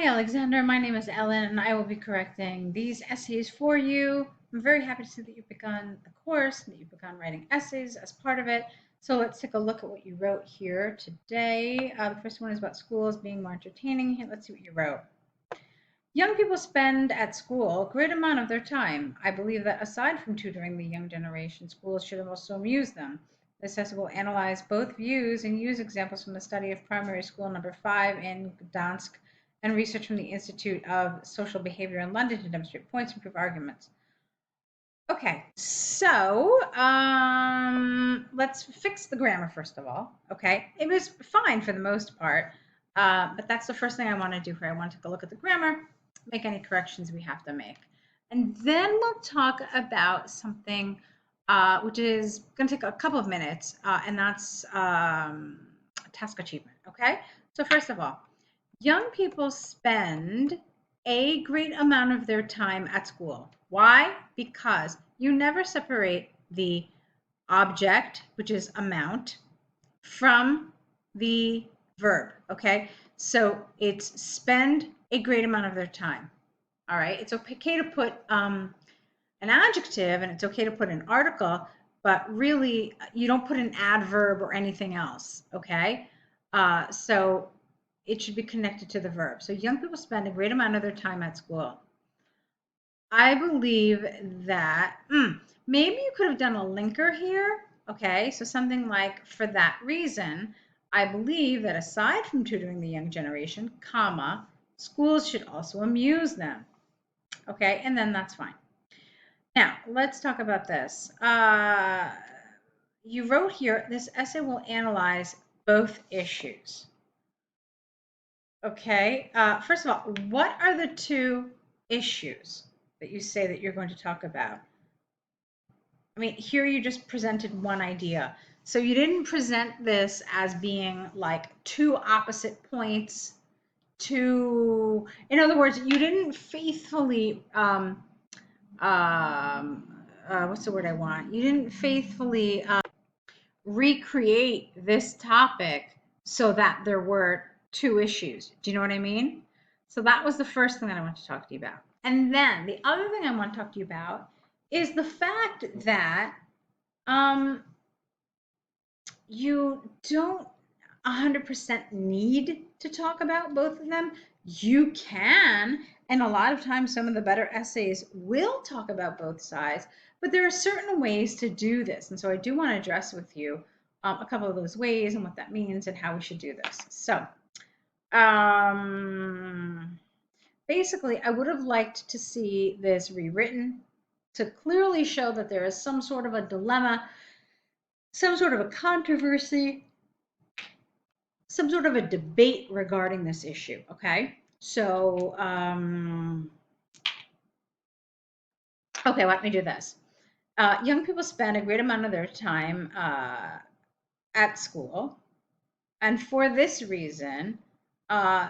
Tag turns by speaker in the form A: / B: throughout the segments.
A: Hi, Alexander. My name is Ellen, and I will be correcting these essays for you. I'm very happy to see that you've begun the course, and that you've begun writing essays as part of it. So let's take a look at what you wrote here today. The first one is about schools being more entertaining. Here, let's see what you wrote. Young people spend at school a great amount of their time. I believe that aside from tutoring the young generation, schools should also amuse them. This essay will analyze both views and use examples from the study of primary school number 5 in Gdansk and research from the Institute of Social Behavior in London to demonstrate points and prove arguments. Okay, so let's fix the grammar first of all. Okay, it was fine for the most part, but that's the first thing I want to do here. I want to take a look at the grammar, make any corrections we have to make, and then we'll talk about something which is going to take a couple of minutes, and that's task achievement. Okay, so first of all, young people spend a great amount of their time at school. Why? Because you never separate the object, which is amount, from the verb, okay? So it's spend a great amount of their time, all right? It's okay to put an adjective and it's okay to put an article, but really you don't put an adverb or anything else, okay? So it should be connected to the verb. So young people spend a great amount of their time at school. I believe that maybe you could have done a linker here. Okay, so something like, for that reason, I believe that aside from tutoring the young generation, comma, schools should also amuse them. Okay, and then that's fine. Now, let's talk about this. You wrote here, this essay will analyze both issues. Okay, first of all, what are the two issues that you say that you're going to talk about? I mean, here you just presented one idea. So you didn't present this as being like two opposite points, in other words, you didn't faithfully, what's the word I want? You didn't faithfully recreate this topic so that there were two issues. Do you know what I mean? So that was the first thing that I want to talk to you about. And then the other thing I want to talk to you about is the fact that you don't 100% need to talk about both of them. You can, and a lot of times some of the better essays will talk about both sides, but there are certain ways to do this. And so I do want to address with you a couple of those ways and what that means and how we should do this. So basically, I would have liked to see this rewritten to clearly show that there is some sort of a dilemma, some sort of a controversy, some sort of a debate regarding this issue, okay? So, okay, let me do this. Young people spend a great amount of their time at school, and for this reason,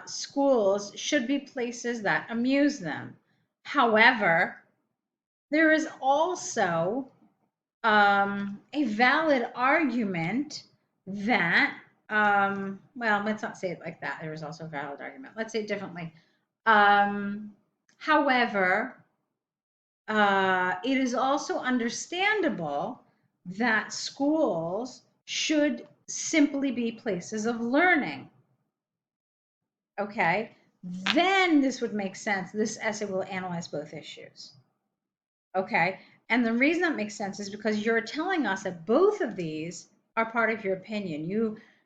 A: schools should be places that amuse them. However, there is also a valid argument that, well, let's not say it like that. There is also a valid argument. Let's say it differently. However, it is also understandable that schools should simply be places of learning. Okay, then this would make sense. This essay will analyze both issues. Okay, and the reason that makes sense is because you're telling us that both of these are part of your opinion.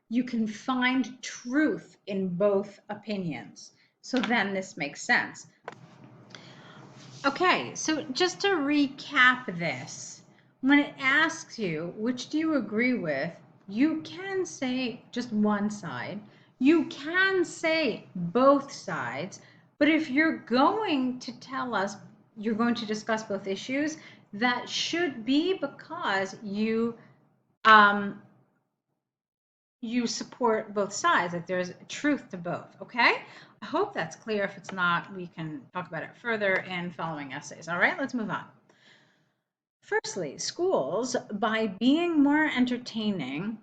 A: You can find truth in both opinions. So then this makes sense. Okay, so just to recap this, when it asks you, which do you agree with, you can say just one side. You can say both sides. But if you're going to tell us you're going to discuss both issues, that should be because you support both sides, like there's truth to both, okay? I hope that's clear. If it's not, we can talk about it further in following essays. All right, let's move on. Firstly, schools, by being more entertaining,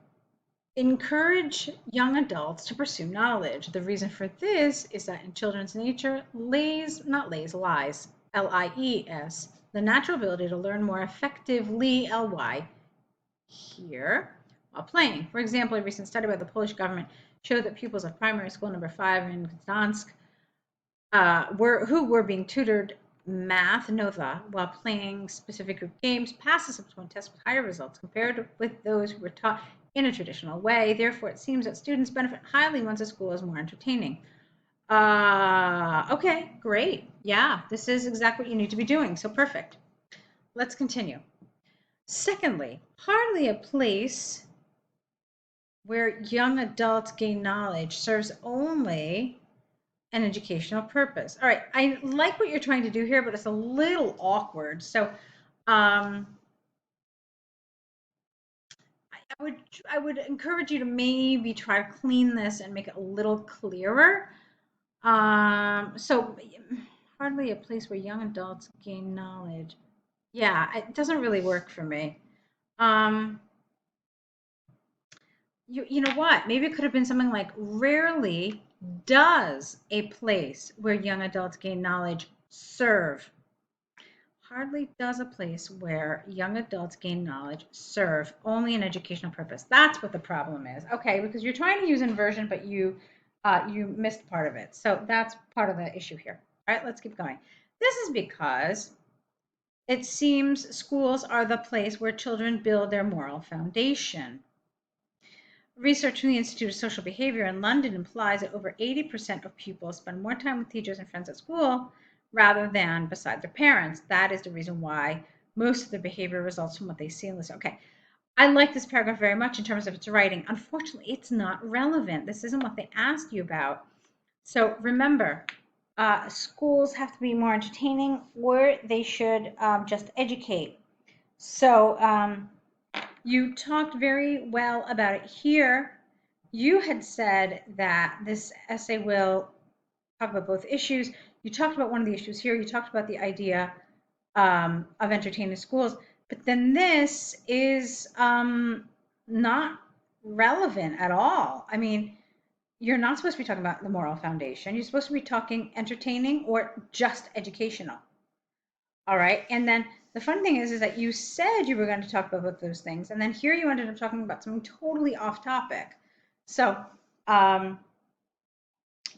A: Encourage young adults to pursue knowledge. The reason for this is that in children's nature, lies, Lies, the natural ability to learn more effectively, ly, here, while playing. For example, a recent study by the Polish government showed that pupils of primary school number 5 in Gdansk who were being tutored math, Nova, while playing specific group games, passed the subsequent test with higher results compared with those who were taught in a traditional way. Therefore, it seems that students benefit highly once a school is more entertaining. Okay, great. Yeah, this is exactly what you need to be doing. So perfect. Let's continue. Secondly, hardly a place where young adults gain knowledge serves only an educational purpose. All right, I like what you're trying to do here, but it's a little awkward. So I would encourage you to maybe try to clean this and make it a little clearer. So hardly a place where young adults gain knowledge. Yeah, it doesn't really work for me. You know what? Maybe it could have been something like rarely does a place where young adults gain knowledge serve. Hardly does a place where young adults gain knowledge serve only an educational purpose. That's what the problem is. Okay, because you're trying to use inversion, but you missed part of it. So that's part of the issue here. All right, let's keep going. This is because it seems schools are the place where children build their moral foundation. Research from the Institute of Social Behavior in London implies that over 80% of pupils spend more time with teachers and friends at school rather than beside their parents. That is the reason why most of their behavior results from what they see and listen. Okay, I like this paragraph very much in terms of its writing. Unfortunately, it's not relevant. This isn't what they asked you about. So remember, schools have to be more entertaining, or they should just educate. So you talked very well about it here. You had said that this essay will talk about both issues. You talked about one of the issues here. You talked about the idea of entertaining schools, but then this is not relevant at all. I mean, you're not supposed to be talking about the moral foundation. You're supposed to be talking entertaining or just educational. All right. And then the fun thing is that you said you were going to talk about both those things. And then here you ended up talking about something totally off topic. So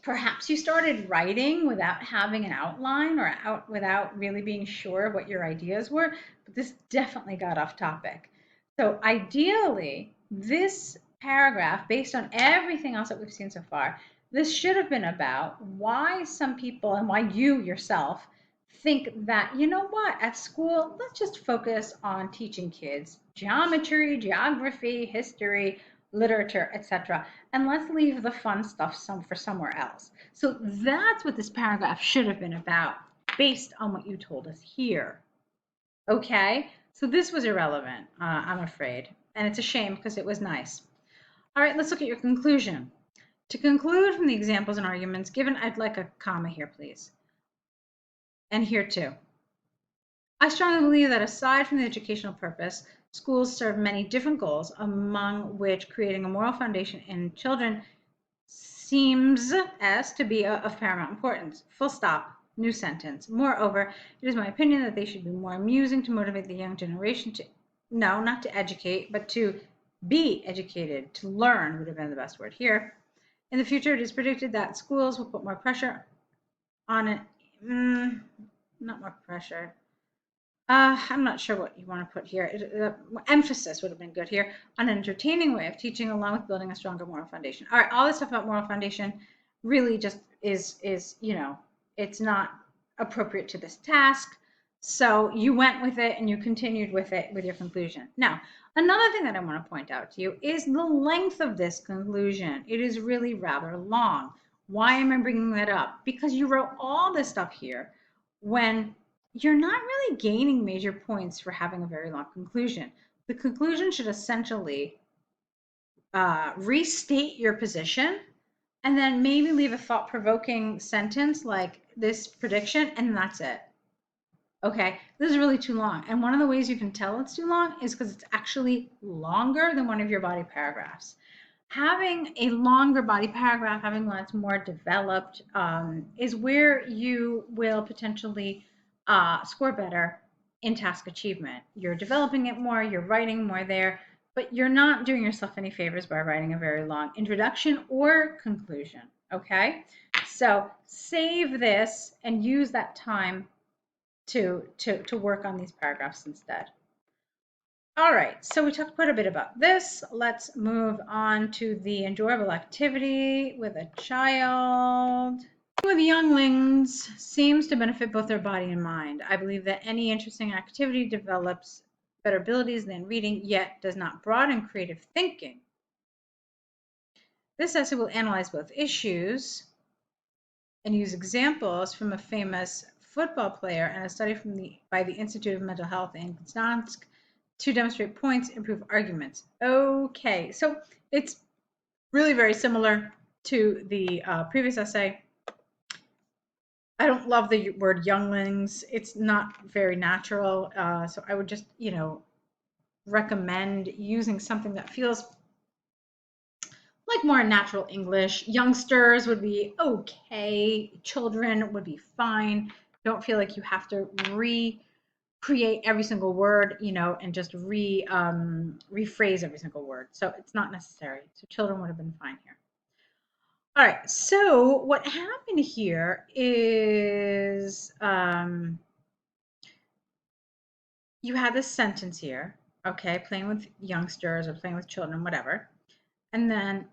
A: perhaps you started writing without having an outline or without really being sure of what your ideas were. But this definitely got off topic. So ideally, this paragraph, based on everything else that we've seen so far, this should have been about why some people and why you yourself think that, you know what, at school, let's just focus on teaching kids geometry, geography, history, literature, etc. And let's leave the fun stuff for somewhere else. So that's what this paragraph should have been about based on what you told us here. Okay, so this was irrelevant, I'm afraid. And it's a shame because it was nice. All right, let's look at your conclusion. To conclude from the examples and arguments given, I'd like a comma here, please. And here too. I strongly believe that aside from the educational purpose, schools serve many different goals, among which creating a moral foundation in children seems as to be of paramount importance. Full stop. New sentence. Moreover, it is my opinion that they should be more amusing to motivate the young generation to, no, not to educate, but to be educated, to learn would have been the best word here. In the future, it is predicted that schools will put more pressure on it. Not more pressure. I'm not sure what you want to put here. Emphasis would have been good here on an entertaining way of teaching, along with building a stronger moral foundation. All right, all this stuff about moral foundation really just is it's not appropriate to this task. So you went with it and you continued with it with your conclusion. Now, another thing that I want to point out to you is the length of this conclusion. It is really rather long. Why am I bringing that up? Because you wrote all this stuff here when you're not really gaining major points for having a very long conclusion. The conclusion should essentially restate your position and then maybe leave a thought-provoking sentence like this prediction, and that's it. Okay, this is really too long. And one of the ways you can tell it's too long is because it's actually longer than one of your body paragraphs. Having a longer body paragraph, having one that's more developed, is where you will potentially score better in task achievement. You're developing it more, you're writing more there, but you're not doing yourself any favors by writing a very long introduction or conclusion. Okay, so save this and use that time to work on these paragraphs instead. All right, so we talked quite a bit about this. Let's move on to the enjoyable activity with a child. With younglings seems to benefit both their body and mind. I believe that any interesting activity develops better abilities than reading, yet does not broaden creative thinking. This essay will analyze both issues and use examples from a famous football player and a study by the Institute of Mental Health in Gdansk to demonstrate points, improve arguments. Okay, so it's really very similar to the previous essay. I don't love the word younglings. It's not very natural. So I would just, recommend using something that feels like more natural English. Youngsters would be okay. Children would be fine. Don't feel like you have to recreate every single word, and just rephrase every single word. So it's not necessary. So children would have been fine here. All right. So what happened here is you had this sentence here, okay, playing with youngsters or playing with children, whatever. And then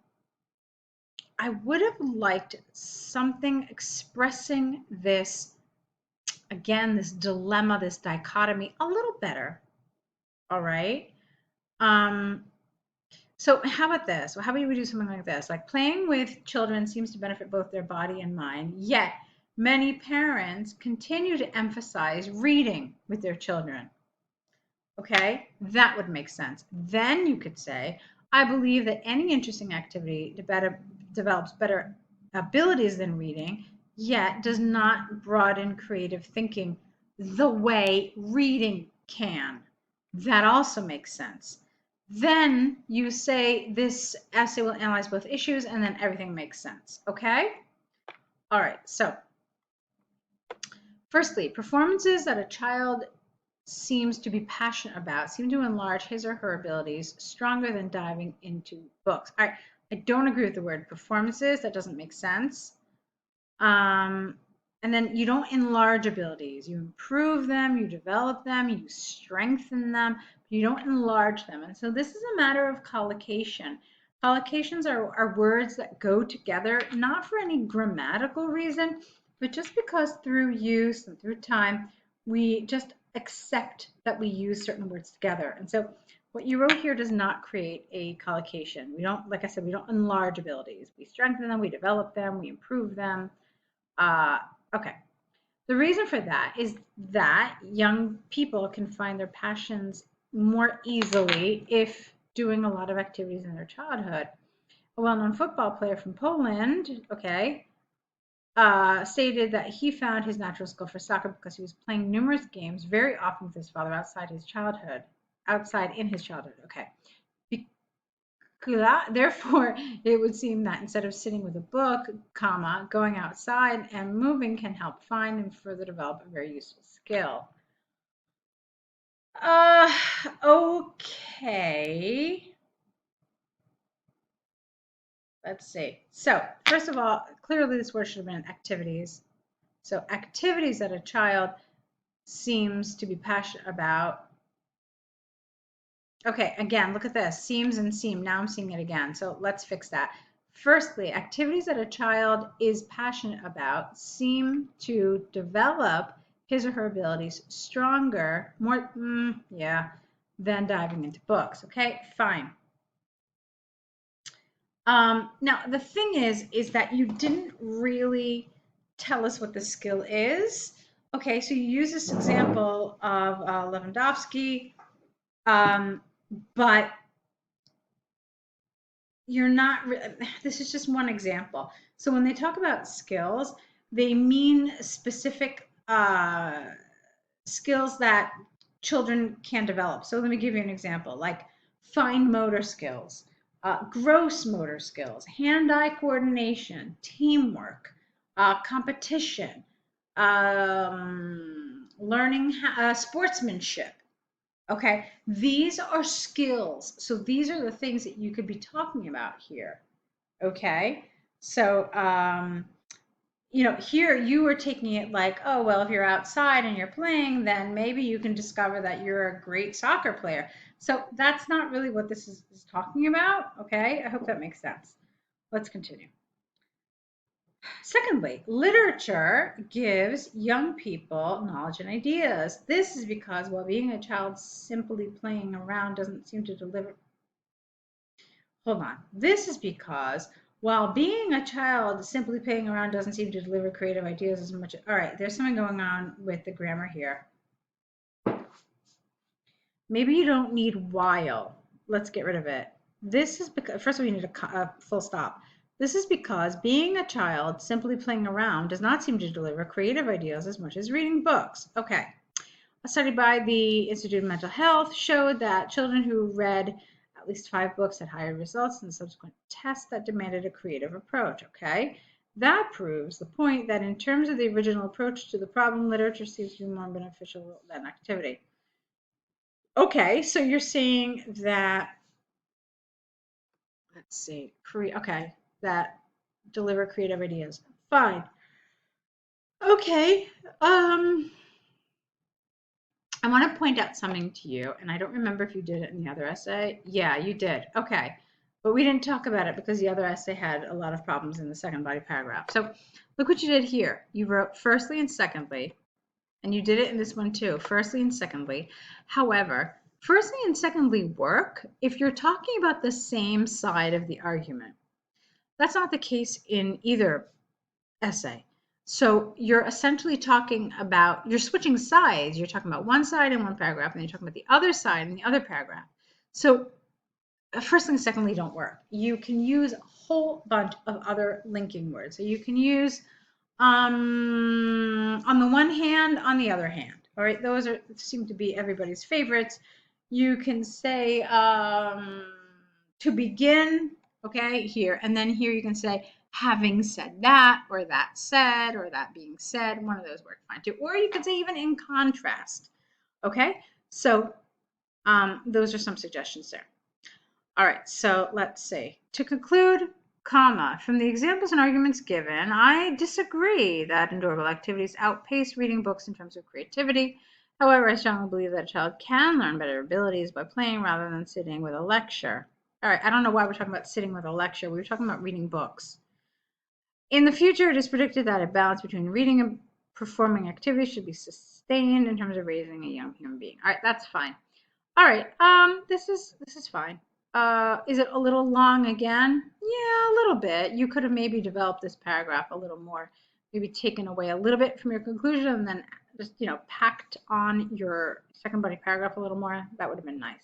A: I would have liked something expressing this, again, this dilemma, this dichotomy a little better. All right. So how about this? Well, how about we do something like this? Like playing with children seems to benefit both their body and mind, yet many parents continue to emphasize reading with their children. Okay, that would make sense. Then you could say, I believe that any interesting activity develops better abilities than reading, yet does not broaden creative thinking the way reading can. That also makes sense. Then you say this essay will analyze both issues, and then everything makes sense. Okay? All right, so firstly, performances that a child seems to be passionate about seem to enlarge his or her abilities stronger than diving into books. All right, I don't agree with the word performances. That doesn't make sense. And then you don't enlarge abilities. You improve them, you develop them, you strengthen them, but you don't enlarge them. And so this is a matter of collocation. Collocations are words that go together, not for any grammatical reason, but just because through use and through time, we just accept that we use certain words together. And so what you wrote here does not create a collocation. We don't, like I said, we don't enlarge abilities. We strengthen them, we develop them, we improve them. Okay. The reason for that is that young people can find their passions more easily if doing a lot of activities in their childhood. A well-known football player from Poland, okay, stated that he found his natural skill for soccer because he was playing numerous games very often with his father outside in his childhood. Okay. Therefore, it would seem that instead of sitting with a book, going outside and moving can help find and further develop a very useful skill. Okay. Let's see. So, first of all, clearly this word should have been activities. So, activities that a child seems to be passionate about. Okay, again, look at this. Seems and seem. Now I'm seeing it again. So let's fix that. Firstly, activities that a child is passionate about seem to develop his or her abilities stronger, more, than diving into books. Okay, fine. Now, the thing is that you didn't really tell us what the skill is. Okay, so you use this example of Lewandowski, but you're not, this is just one example. So when they talk about skills, they mean specific skills that children can develop. So let me give you an example, like fine motor skills, gross motor skills, hand-eye coordination, teamwork, competition, learning sportsmanship. Okay, these are skills. So these are the things that you could be talking about here. Okay, so here you were taking it like, oh, well, if you're outside and you're playing, then maybe you can discover that you're a great soccer player. So that's not really what this is talking about. Okay, I hope that makes sense. Let's continue. Secondly, literature gives young people knowledge and ideas. This is because while being a child simply playing around doesn't seem to deliver. Hold on. This is because while being a child simply playing around doesn't seem to deliver creative ideas as much. All right, there's something going on with the grammar here. Maybe you don't need while. Let's get rid of it. This is because, first of all, you need a full stop. This is because being a child simply playing around does not seem to deliver creative ideas as much as reading books. Okay. A study by the Institute of Mental Health showed that children who read at least 5 books had higher results in subsequent tests that demanded a creative approach. Okay. That proves the point that in terms of the original approach to the problem, literature seems to be more beneficial than activity. Okay, so you're saying that, let's see, okay, that deliver creative ideas. Fine. Okay, I want to point out something to you, and I don't remember if you did it in the other essay. Yeah, you did. Okay, but we didn't talk about it because the other essay had a lot of problems in the second body paragraph. So look what you did here. You wrote firstly and secondly, and you did it in this one too, firstly and secondly. However, firstly and secondly work if you're talking about the same side of the argument. That's not the case in either essay. So you're essentially talking about, you're switching sides. You're talking about one side in one paragraph, and then you're talking about the other side in the other paragraph. So firstly and secondly don't work. You can use a whole bunch of other linking words. So you can use on the one hand, on the other hand. All right, those seem to be everybody's favorites. You can say to begin, okay, here, and then here you can say having said that, or that said, or that being said. One of those work fine too. Or you could say even in contrast. Okay, so those are some suggestions there. All right, so let's see. To conclude, comma, from the examples and arguments given, I disagree that endurable activities outpace reading books in terms of creativity. However, I strongly believe that a child can learn better abilities by playing rather than sitting with a lecture. All right, I don't know why we're talking about sitting with a lecture. We were talking about reading books. In the future, it is predicted that a balance between reading and performing activities should be sustained in terms of raising a young human being. All right, that's fine. All right, this is fine. Is it a little long again? Yeah, a little bit. You could have maybe developed this paragraph a little more, maybe taken away a little bit from your conclusion and then just, packed on your second body paragraph a little more. That would have been nice.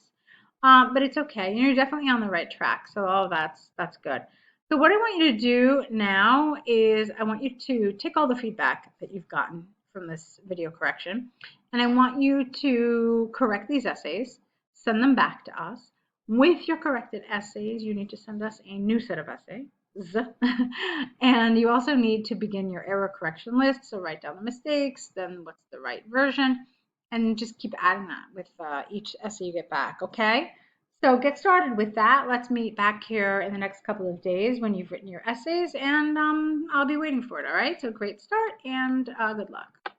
A: But it's okay. You're definitely on the right track. So all that's good. So what I want you to do now is I want you to take all the feedback that you've gotten from this video correction, and I want you to correct these essays, send them back to us. With your corrected essays, you need to send us a new set of essays. And you also need to begin your error correction list. So write down the mistakes, then what's the right version, and just keep adding that with each essay you get back, okay? So get started with that. Let's meet back here in the next couple of days when you've written your essays, and I'll be waiting for it, all right? So great start, and good luck.